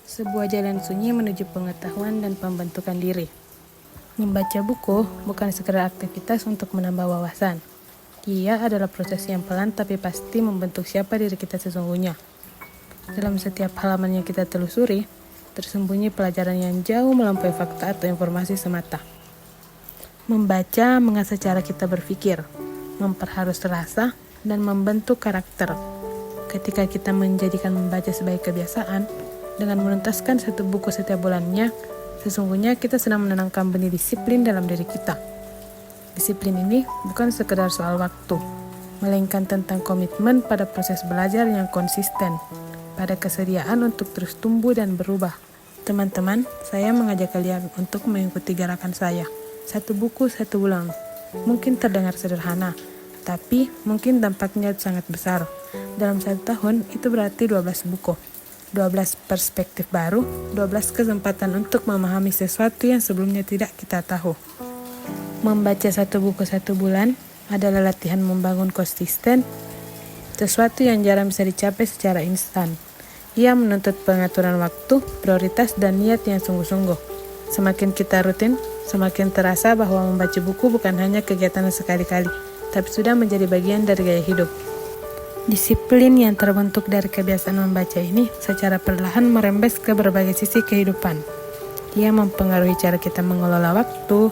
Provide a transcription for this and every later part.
Sebuah jalan sunyi menuju pengetahuan dan pembentukan diri. Membaca buku bukan sekedar aktivitas untuk menambah wawasan. Ia adalah proses yang pelan tapi pasti membentuk siapa diri kita sesungguhnya. Dalam setiap halaman yang kita telusuri, tersembunyi pelajaran yang jauh melampaui fakta atau informasi semata. Membaca mengasah cara kita berpikir, memperhalus rasa, dan membentuk karakter. Ketika kita menjadikan membaca sebagai kebiasaan, dengan menuntaskan satu buku setiap bulannya, sesungguhnya kita sedang menanamkan benih disiplin dalam diri kita. Disiplin ini bukan sekedar soal waktu, melainkan tentang komitmen pada proses belajar yang konsisten, pada kesediaan untuk terus tumbuh dan berubah. Teman-teman, saya mengajak kalian untuk mengikuti gerakan saya. Satu buku, satu bulan. Mungkin terdengar sederhana, tapi mungkin dampaknya sangat besar. Dalam 1 tahun, itu berarti 12 buku. 12 perspektif baru, 12 kesempatan untuk memahami sesuatu yang sebelumnya tidak kita tahu. Membaca 1 buku 1 bulan adalah latihan membangun konsisten, sesuatu yang jarang bisa dicapai secara instan. Ia menuntut pengaturan waktu, prioritas, dan niat yang sungguh-sungguh. Semakin kita rutin, semakin terasa bahwa membaca buku bukan hanya kegiatan sekali-kali, tapi sudah menjadi bagian dari gaya hidup. Disiplin yang terbentuk dari kebiasaan membaca ini secara perlahan merembes ke berbagai sisi kehidupan. Ia mempengaruhi cara kita mengelola waktu,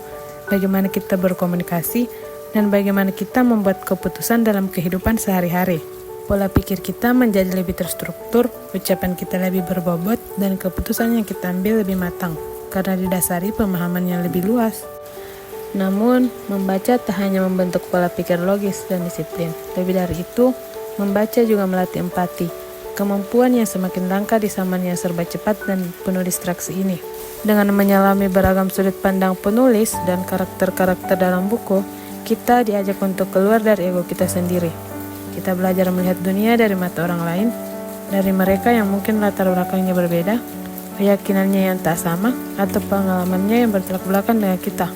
bagaimana kita berkomunikasi, dan bagaimana kita membuat keputusan dalam kehidupan sehari-hari. Pola pikir kita menjadi lebih terstruktur, ucapan kita lebih berbobot, dan keputusan yang kita ambil lebih matang, karena didasari pemahaman yang lebih luas. Namun, membaca tak hanya membentuk pola pikir logis dan disiplin. Lebih dari itu, membaca juga melatih empati, kemampuan yang semakin langka di zaman yang serba cepat dan penuh distraksi ini. Dengan menyelami beragam sudut pandang penulis dan karakter-karakter dalam buku, kita diajak untuk keluar dari ego kita sendiri. Kita belajar melihat dunia dari mata orang lain, dari mereka yang mungkin latar belakangnya berbeda, keyakinannya yang tak sama, atau pengalamannya yang bertolak belakang dengan kita.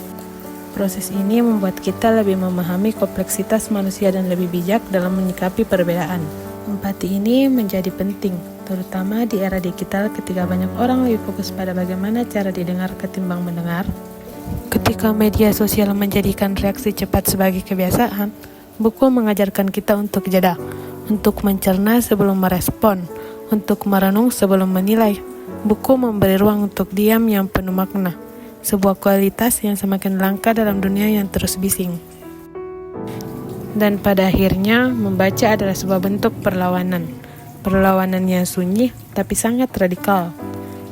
Proses ini membuat kita lebih memahami kompleksitas manusia dan lebih bijak dalam menyikapi perbedaan. Empati ini menjadi penting, terutama di era digital ketika banyak orang lebih fokus pada bagaimana cara didengar ketimbang mendengar. Ketika media sosial menjadikan reaksi cepat sebagai kebiasaan, buku mengajarkan kita untuk jeda, untuk mencerna sebelum merespon, untuk merenung sebelum menilai. Buku memberi ruang untuk diam yang penuh makna. Sebuah kualitas yang semakin langka dalam dunia yang terus bising. Dan pada akhirnya, membaca adalah sebuah bentuk perlawanan. Perlawanan yang sunyi, tapi sangat radikal.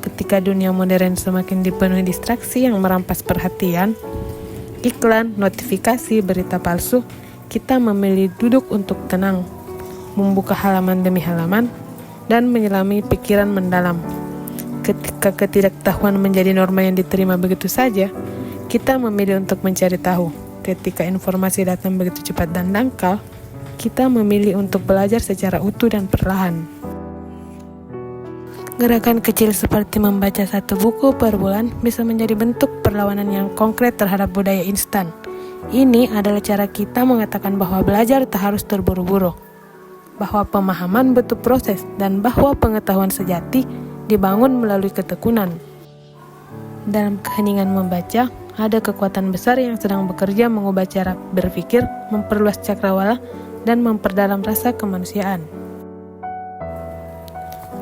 Ketika dunia modern semakin dipenuhi distraksi yang merampas perhatian, iklan, notifikasi, berita palsu, kita memilih duduk untuk tenang, membuka halaman demi halaman, dan menyelami pikiran mendalam. Ketika ketidaktahuan menjadi norma yang diterima begitu saja, kita memilih untuk mencari tahu. Ketika informasi datang begitu cepat dan dangkal, kita memilih untuk belajar secara utuh dan perlahan. Gerakan kecil seperti membaca 1 buku per bulan bisa menjadi bentuk perlawanan yang konkret terhadap budaya instan. Ini adalah cara kita mengatakan bahwa belajar tak harus terburu-buru, bahwa pemahaman butuh proses, dan bahwa pengetahuan sejati dibangun melalui ketekunan. Dalam keheningan membaca, ada kekuatan besar yang sedang bekerja mengubah cara berpikir, memperluas cakrawala, dan memperdalam rasa kemanusiaan.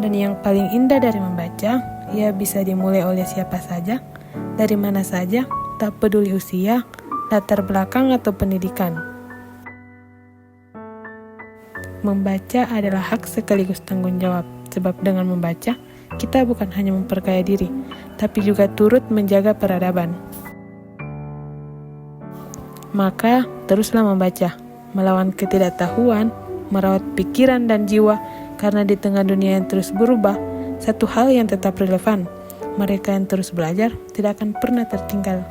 Dan yang paling indah dari membaca, ia bisa dimulai oleh siapa saja, dari mana saja, tak peduli usia, latar belakang, atau pendidikan. Membaca adalah hak sekaligus tanggung jawab, sebab dengan membaca, kita bukan hanya memperkaya diri, tapi juga turut menjaga peradaban. Maka, teruslah membaca, melawan ketidaktahuan, merawat pikiran dan jiwa, karena di tengah dunia yang terus berubah, satu hal yang tetap relevan, mereka yang terus belajar tidak akan pernah tertinggal.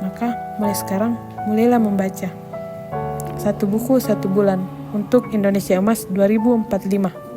Maka, mulai sekarang, mulailah membaca. 1 buku 1 bulan, untuk Indonesia Emas 2045.